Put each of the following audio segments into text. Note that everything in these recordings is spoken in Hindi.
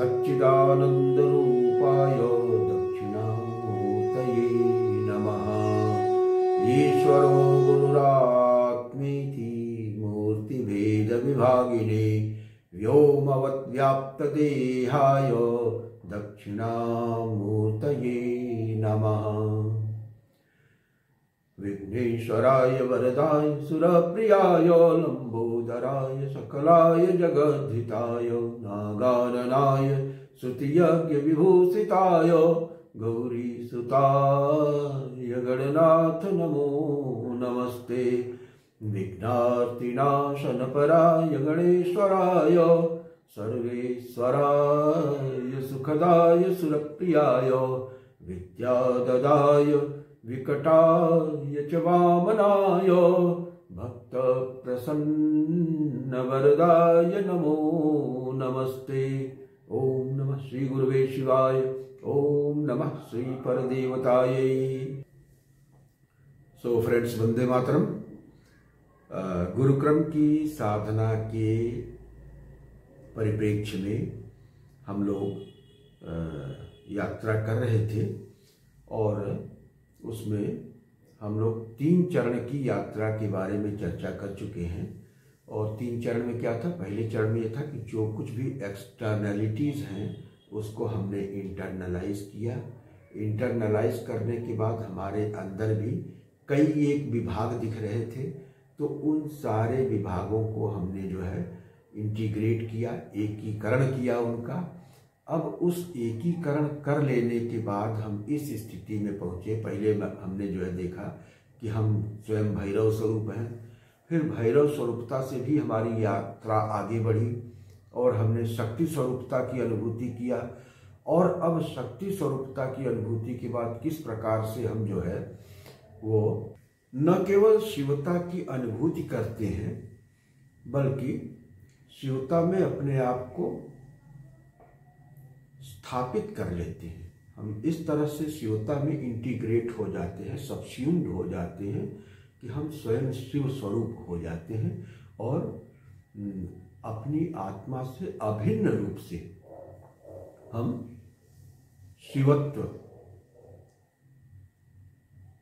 सच्चिदानन्दरूपाय दक्षिणामूर्तये नमः। ईश्वरो गुरुरात्मेति मूर्तिभेदविभागिने व्योमवद्व्याप्तदेहाय दक्षिणामूर्तये नमः। विघ्नेश्वराय वरदाय सुरप्रियाय लंबोदराय सकलाय जगद्धिताय नागाननाय स्तुतियज्ञ विभूषिताय गौरीसुताय गणनाथ नमो नमस्ते। विघ्नार्तिनाशनपराय गणेश्वराय सर्वेश्वराय सुखदाय सुरप्रियाय विद्याददाय विकटाय च वामनाय भक्तप्रसन्नवरदाय नमो नमस्ते। ओम नमः श्री गुरुवे शिवाय। ओम नमः श्री परदेवताये। So friends, Vande Mataram. गुरुक्रम की साधना के परिप्रेक्ष्य में हम लोग यात्रा कर रहे थे और उसमें हम लोग 3 चरण की यात्रा के बारे में चर्चा कर चुके हैं। और 3 चरण में क्या था? पहले चरण में यह था कि जो कुछ भी एक्सटर्नैलिटीज़ हैं उसको हमने इंटरनलाइज किया। इंटरनलाइज करने के बाद हमारे अंदर भी कई एक विभाग दिख रहे थे, तो उन सारे विभागों को हमने जो है इंटीग्रेट किया, एकीकरण किया उनका। अब उस एकीकरण कर लेने के बाद हम इस स्थिति में पहुँचे। पहले हमने जो है देखा कि हम स्वयं भैरव स्वरूप हैं, फिर भैरव स्वरूपता से भी हमारी यात्रा आगे बढ़ी और हमने शक्ति स्वरूपता की अनुभूति किया। और अब शक्ति स्वरूपता की अनुभूति के बाद किस प्रकार से हम जो है वो न केवल शिवता की अनुभूति करते हैं बल्कि शिवता में अपने आप को स्थापित कर लेते हैं। हम इस तरह से शिवता में इंटीग्रेट हो जाते हैं, सबस्यूम्ड हो जाते हैं कि हम स्वयं शिव स्वरूप हो जाते हैं और अपनी आत्मा से अभिन्न रूप से हम शिवत्व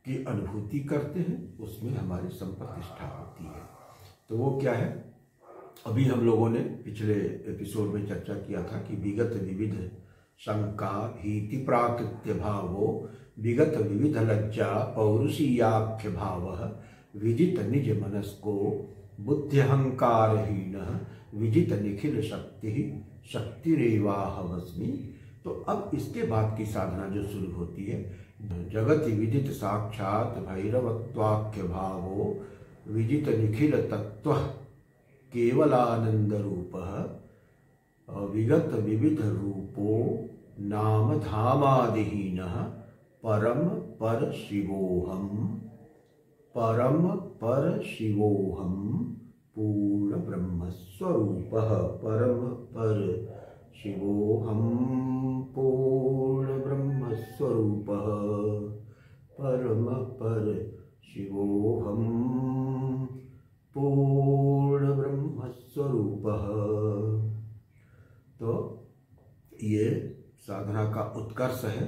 की अनुभूति करते हैं। उसमें हमारी संप्रतिष्ठा होती है। तो वो क्या है? अभी हम लोगों ने पिछले एपिसोड में चर्चा किया था कि विगत विविध शंका भीति प्राकृत्य भावो विगत विविध लज्जा पौरुषीयाख्य भाव विजित निज मनस्को बुद्ध्यहंकारहीन विजित निखिल शक्ति शक्तिरेवाहमस्मि। तो अब इसके बाद की साधना जो शुरू होती है, जगति विदित साक्षात भैरवत्वाख्य भावो विजित निखिल तत्व केवलानंद रूपः विगत विविध रूपो नाम धामादिहीनः परम पर शिवोहम पूर्ण ब्रह्म स्वरूपः परम पर शिवोहम पूर्ण ब्रह्म स्वरूपः परम पर शिवोहम पूर्ण ब्रह्म स्वरूपः। तो ये साधना का उत्कर्ष है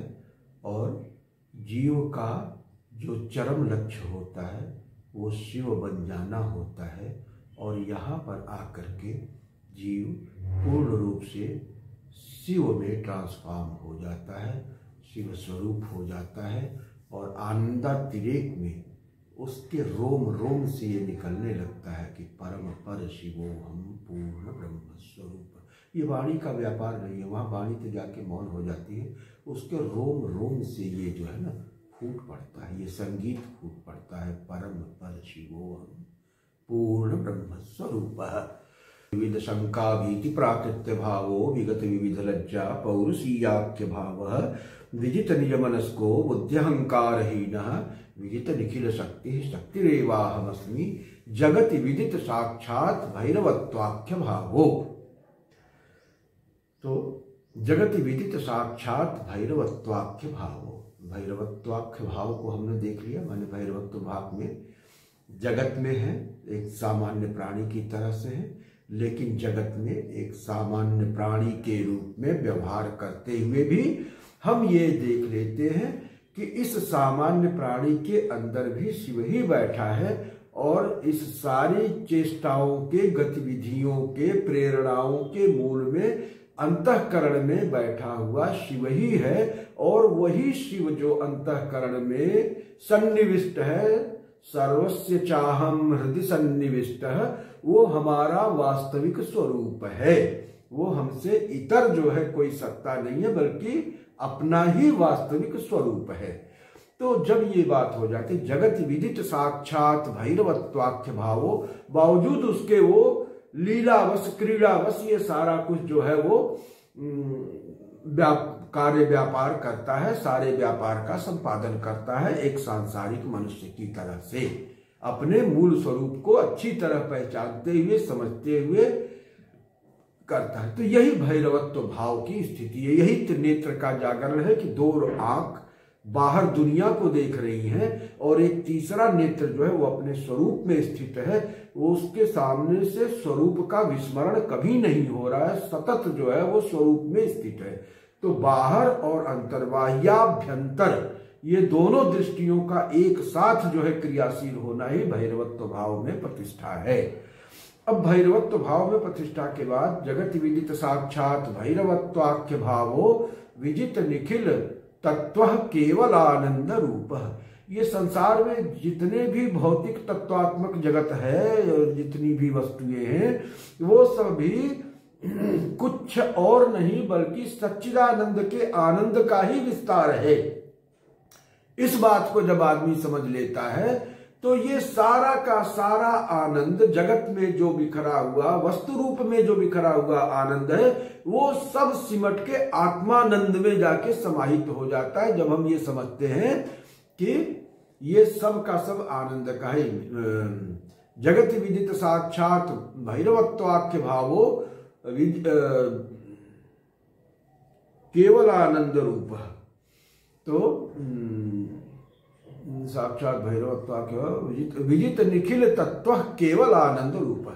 और जीव का जो चरम लक्ष्य होता है वो शिव बन जाना होता है। और यहाँ पर आकर के जीव पूर्ण रूप से शिव में ट्रांसफॉर्म हो जाता है, शिव स्वरूप हो जाता है। और आनंदातिरेक में उसके रोम रोम से ये निकलने लगता है कि परम पर शिवोहम पूर्ण ब्रह्म स्वरूप। ये वाणी का व्यापार नहीं है, वहाँ वाणी तो जाके मौन हो जाती है, उसके रोम रोम से ये जो है ना फूट पड़ता है, ये संगीत फूट पड़ता है। परम पर शिवोहम पूर्ण ब्रह्म स्वरूप विविध शंका भीति प्राकृत्य भावो विगत विविध लज्जा पौरुषीयाख्य भाव विजित निज मनस्को बुद्ध्यहंकारहीन विजित निखिल शक्ति शक्तिरेवाहमस्मि जगति विदित साक्षात भैरवत्वाख्य भावो। तो जगति विदित साक्षात भैरवत्वाख्य भावो, भैरवत्वाख्य भाव को हमने देख लिया। माने भैरवत्व भाव में जगत में है, एक सामान्य प्राणी की तरह से है, लेकिन जगत में एक सामान्य प्राणी के रूप में व्यवहार करते हुए भी हम ये देख लेते हैं कि इस सामान्य प्राणी के अंदर भी शिव ही बैठा है और इस सारी चेष्टाओं के, गतिविधियों के, प्रेरणाओं के मूल में अंतःकरण में बैठा हुआ शिव ही है। और वही शिव जो अंतःकरण में सन्निविष्ट है, सर्वस्य चाहम हृदय सन्निविष्ट, वो हमारा वास्तविक स्वरूप है। वो हमसे इतर जो है कोई सत्ता नहीं है, बल्कि अपना ही वास्तविक स्वरूप है। तो जब ये बात हो जाती, जगत विदित साक्षात भैरवत्वाख्य भावो, बावजूद उसके वो लीलावश, क्रीड़ावश ये सारा कुछ जो है वो कार्य व्यापार करता है, सारे व्यापार का संपादन करता है एक सांसारिक मनुष्य की तरह से, अपने मूल स्वरूप को अच्छी तरह पहचानते हुए, समझते हुए करता है। तो यही भैरवत्व भाव की स्थिति है। यही त्रिनेत्र का जागरण है कि दो आंख बाहर दुनिया को देख रही हैं और एक तीसरा नेत्र जो है वो अपने स्वरूप में स्थित है। वो उसके सामने से स्वरूप का विस्मरण कभी नहीं हो रहा है, सतत जो है वो स्वरूप में स्थित है। तो बाहर और अंतर्बाह्याभ्यंतर ये दोनों दृष्टियों का एक साथ जो है क्रियाशील होना ही भैरवत्व भाव में प्रतिष्ठा है। अब भैरवत्व भाव में प्रतिष्ठा के बाद जगत विदित साक्षात भैरवत्वाख्य भावो विजित निखिल तत्व केवल आनंद रूप। ये संसार में जितने भी भौतिक तत्वात्मक जगत है और जितनी भी वस्तुएं हैं वो सभी कुछ और नहीं बल्कि सच्चिदानंद के आनंद का ही विस्तार है। इस बात को जब आदमी समझ लेता है तो ये सारा का सारा आनंद जगत में जो बिखरा हुआ, वस्तु रूप में जो बिखरा हुआ आनंद है, वो सब सिमट के आत्मानंद में जाके समाहित हो जाता है। जब हम ये समझते हैं कि ये सब का सब आनंद का ही, जगत विदित साक्षात भैरवत्वाख्य भावो केवल आनंद रूप। तो साक्षात भैरवत्वाख्य विजित निखिल तत्व केवल आनंद रूप है।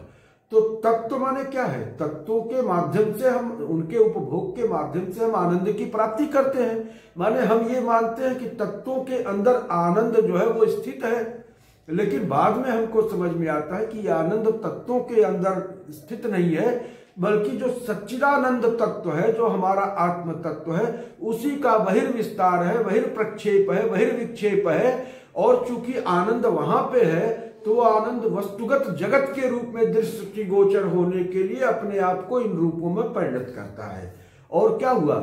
तो तत्व माने क्या है? तत्वों के माध्यम से हम, उनके उपभोग के माध्यम से हम आनंद की प्राप्ति करते हैं। माने हम ये मानते हैं कि तत्वों के अंदर आनंद जो है वो स्थित है, लेकिन बाद में हमको समझ में आता है कि आनंद तत्वों के अंदर स्थित नहीं है, बल्कि जो सच्चिदानंद तत्व है, जो हमारा आत्म तत्व है, उसी का बहिर्विस्तार है, बहिर्प्रक्षेप है, बहिर्विक्षेप है। और चूंकि आनंद वहां पे है तो आनंद वस्तुगत जगत के रूप में दृष्टि गोचर होने के लिए अपने आप को इन रूपों में परिणत करता है। और क्या हुआ?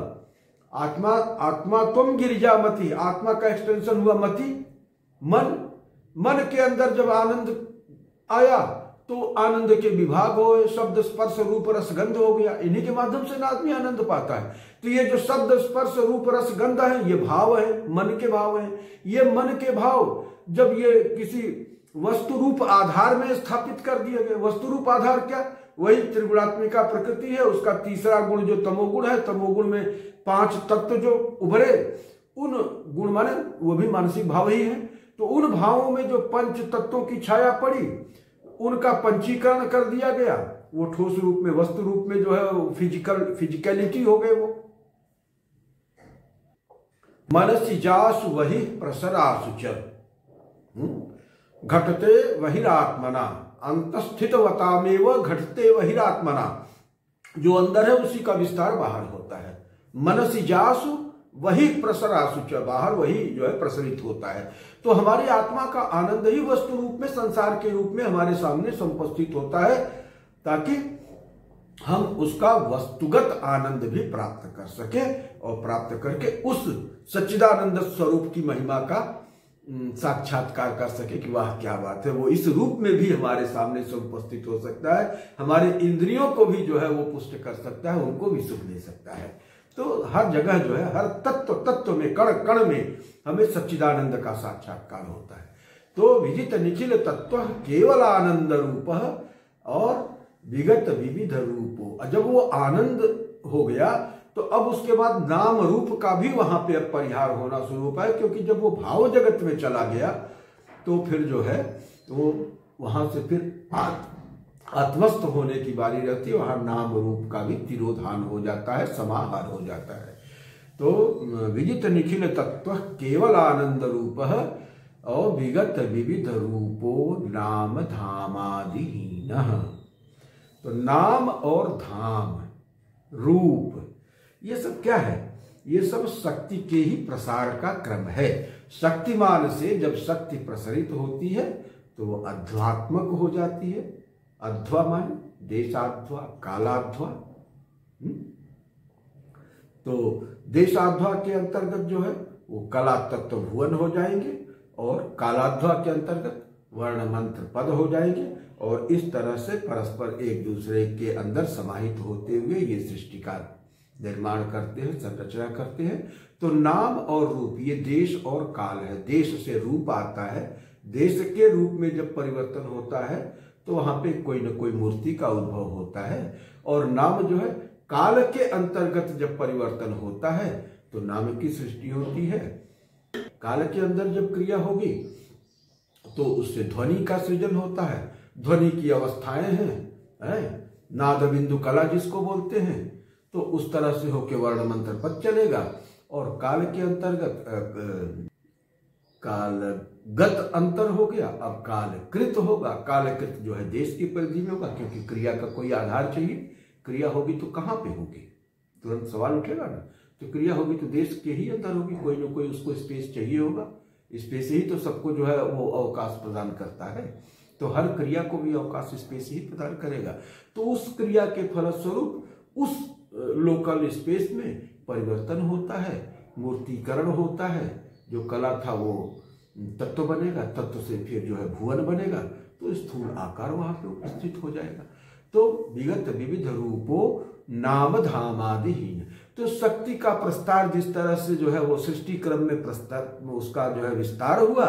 आत्मा, आत्मा त्वम गिरिजामति, आत्मा का एक्सटेंशन हुआ मति, मन। मन के अंदर जब आनंद आया तो आनंद के विभाग हो, शब्द स्पर्श रूप रस गंध हो गया। इन्हीं के माध्यम से ना आदमी आनंद पाता है। तो ये जो शब्द स्पर्श रूप रस गंध है, ये भाव है, मन के भाव है। ये मन के भाव जब ये किसी वस्तु रूप आधार में स्थापित कर दिए गए, वस्तु रूप आधार क्या? वही त्रिगुणात्मिका प्रकृति है। उसका तीसरा गुण जो तमोगुण है, तमोगुण में 5 तत्व जो उभरे, उन गुण माने वो भी मानसिक भाव ही है। तो उन भावों में जो 5 तत्वों की छाया पड़ी, उनका पंचीकरण कर दिया गया। वो ठोस रूप में, वस्तु रूप में जो है फिजिकलिटी हो गए। वो मनसी जासु वही प्रसरासु च घटते वहिरात्मना अंतस्थितवतामेव घटते वहिरात्मना। जो अंदर है उसी का विस्तार बाहर होता है। मनसी जासु वही प्रसरासु च, बाहर वही जो है प्रसरित होता है। तो हमारी आत्मा का आनंद ही वस्तु रूप में, संसार के रूप में हमारे सामने समुपस्थित होता है, ताकि हम उसका वस्तुगत आनंद भी प्राप्त कर सके और प्राप्त करके उस सच्चिदानंद स्वरूप की महिमा का साक्षात्कार कर सके कि वाह क्या बात है। वो इस रूप में भी हमारे सामने समुपस्थित हो सकता है, हमारे इंद्रियों को भी जो है वो पुष्ट कर सकता है, उनको भी सुख दे सकता है। तो हर जगह जो है, हर तत्व में, कण कण में हमें सच्चिदानंद का साक्षात्कार होता है। तो विजित निखिल तत्व केवल आनंद रूप और विगत विविध रूपो। जब वो आनंद हो गया तो अब उसके बाद नाम रूप का भी वहां पे अब परिहार होना शुरू होता है, क्योंकि जब वो भाव जगत में चला गया तो फिर जो है वो वहां से फिर आत्मस्थ होने की बारी रहती है वहां नाम रूप का भी तिरोधान हो जाता है, समाहार हो जाता है। तो विजित निखिल तत्व केवल आनंद रूप और विगत विविध रूपो नाम धामादिहीन। तो नाम और धाम, रूप, ये सब क्या है? ये सब शक्ति के ही प्रसार का क्रम है। शक्तिमान से जब शक्ति प्रसरित होती है तो वो अध्वात्मक हो जाती है। अध्वा मान देशाध्वा, कालाध्वा। तो देशाध्वा के अंतर्गत जो है वो कला तत्व भुवन हो जाएंगे और कालाध्वा के अंतर्गत वर्ण मंत्र पद हो जाएंगे और इस तरह से परस्पर एक दूसरे के अंदर समाहित होते हुए ये सृष्टि का निर्माण करते हैं, संरचना करते हैं। तो नाम और रूप, ये देश और काल है। देश से रूप आता है, देश के रूप में जब परिवर्तन होता है तो वहां पे कोई न कोई मूर्ति का उद्भव होता है। और नाम जो है काल के अंतर्गत जब परिवर्तन होता है तो नाम की सृष्टि होती है। काल के अंदर जब क्रिया होगी तो उससे ध्वनि का सृजन होता है। ध्वनि की अवस्थाएं हैं, नाद बिंदु कला जिसको बोलते हैं। तो उस तरह से होके वर्ण मंत्र पद चलेगा और काल के अंतर्गत कालगत अंतर हो गया। अब कालकृत होगा। कालकृत जो है देश की परिधि में होगा, क्योंकि क्रिया का कोई आधार चाहिए। क्रिया होगी तो कहाँ पे होगी? तुरंत सवाल उठेगा ना। तो क्रिया होगी तो देश के ही अंदर होगी, कोई ना कोई उसको स्पेस चाहिए होगा। स्पेस ही तो सबको जो है वो अवकाश प्रदान करता है। तो हर क्रिया को भी अवकाश स्पेस ही प्रदान करेगा। तो उस क्रिया के फलस्वरूप उस लोकल स्पेस में परिवर्तन होता है, मूर्तिकरण होता है। जो कला था वो तत्व बनेगा, तत्व से फिर जो है भुवन बनेगा, तो स्थूल आकार वहां पे उपस्थित हो जाएगा। तो विगत विविध रूपो नाम धामादिहीन। तो शक्ति का प्रस्तार जिस तरह से जो है वो सृष्टि क्रम में प्रस्तार उसका जो है विस्तार हुआ,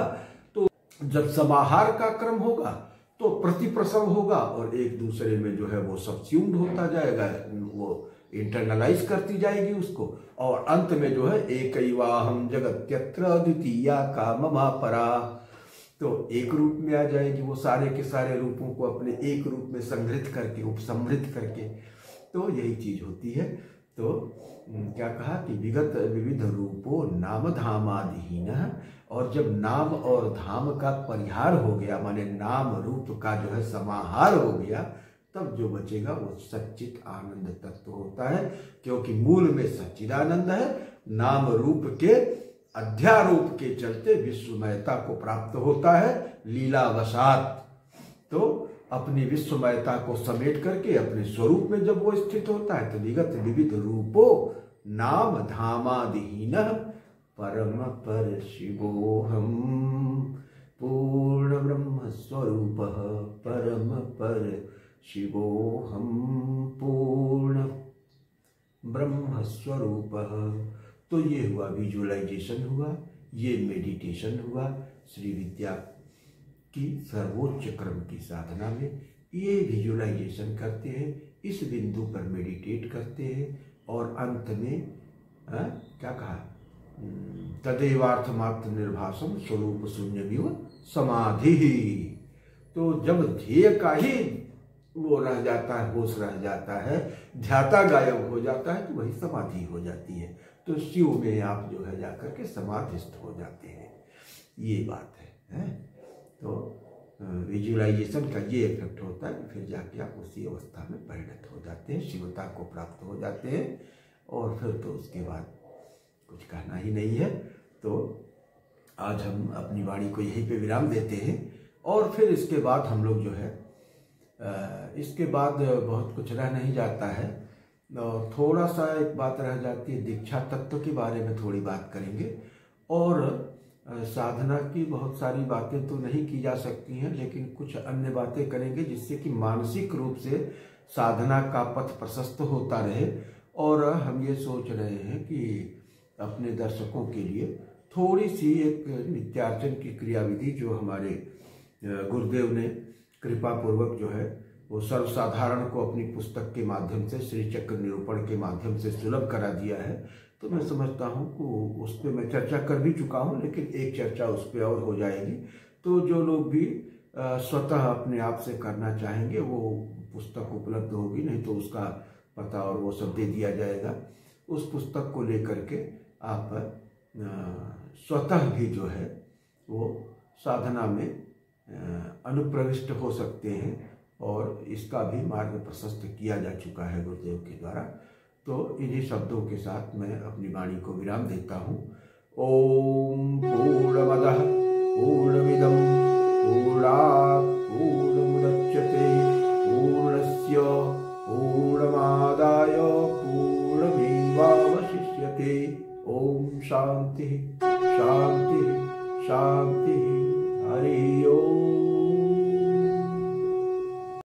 तो जब समाहार का क्रम होगा तो प्रतिप्रसव होगा और एक दूसरे में जो है वो सबस्यूम्ड होता जाएगा, वो इंटरनलाइज करती जाएगी उसको। और अंत में जो है एकैवाहम जगत्यत्र द्वितीया का ममा परा। तो एक रूप में आ जाएगी, वो सारे के सारे रूपों को अपने एक रूप में संग्रहित करके, उपसमृत करके। तो यही चीज होती है। तो क्या कहा कि विगत विविध रूपो नाम धामादिहीन। और जब नाम और धाम का परिहार हो गया, माने नाम रूप का जो है समाहार हो गया, तब जो बचेगा वो सच्चित आनंद तत्व होता है। क्योंकि मूल में सच्चिदानंद है, नाम रूप के अध्यारोप के चलते विश्वमयता को प्राप्त होता है लीलावशात। तो अपनी विश्वमयता को समेट करके अपने स्वरूप में जब वो स्थित होता है तो विगत विविध रूपो नाम धामादिहीन परम पर शिवोहम पूर्ण ब्रह्म स्वरूप परम पर शिवोहम पूर्ण ब्रह्म स्वरूप। तो ये हुआ विजुअलाइजेशन हुआ, ये मेडिटेशन हुआ। श्री विद्या की सर्वोच्च क्रम की साधना में ये विजुअलाइजेशन करते हैं, इस बिंदु पर मेडिटेट करते हैं और अंत में क्या कहा, तदेवार्थ मात्र निर्भासम स्वरूप शून्यमिव समाधि। तो जब ध्येय का ही वो रह जाता है, होश रह जाता है, ध्याता गायब हो जाता है, तो वही समाधि हो जाती है। तो शिव में आप जो है जाकर के समाधिस्थ हो जाते हैं। ये बात है। तो विजुअलाइजेशन का ये इफेक्ट होता है, फिर जाके आप उसी अवस्था में परिणत हो जाते हैं, शिवता को प्राप्त हो जाते हैं। और फिर तो उसके बाद कुछ कहना ही नहीं है। तो आज हम अपनी वाणी को यहीं पे विराम देते हैं और फिर इसके बाद हम लोग जो है इसके बाद बहुत कुछ रह नहीं जाता है। और थोड़ा सा एक बात रह जाती है, दीक्षा तत्व के बारे में थोड़ी बात करेंगे। और साधना की बहुत सारी बातें तो नहीं की जा सकती हैं, लेकिन कुछ अन्य बातें करेंगे जिससे कि मानसिक रूप से साधना का पथ प्रशस्त होता रहे। और हम ये सोच रहे हैं कि अपने दर्शकों के लिए थोड़ी सी एक नित्यार्चन की क्रियाविधि जो हमारे गुरुदेव ने कृपा पूर्वक जो है वो सर्वसाधारण को अपनी पुस्तक के माध्यम से, श्री चक्र निरूपण के माध्यम से सुलभ करा दिया है। तो मैं समझता हूँ कि उस पर मैं चर्चा कर भी चुका हूँ, लेकिन एक चर्चा उस पर और हो जाएगी। तो जो लोग भी स्वतः अपने आप से करना चाहेंगे वो पुस्तक उपलब्ध होगी, नहीं तो उसका पता और वो सब दे दिया जाएगा। उस पुस्तक को लेकर के आप स्वतः भी जो है वो साधना में अनुप्रविष्ट हो सकते हैं और इसका भी मार्ग प्रशस्त किया जा चुका है गुरुदेव के द्वारा। तो इन्हीं शब्दों के साथ मैं अपनी वाणी को विराम देता हूँ। ओम पूर्णमदः पूर्णमिदं पूर्णात् पूर्णमुदच्यते पूर्णस्य पूर्णमादाय पूर्णमेवावशिष्यते। ओम शांति।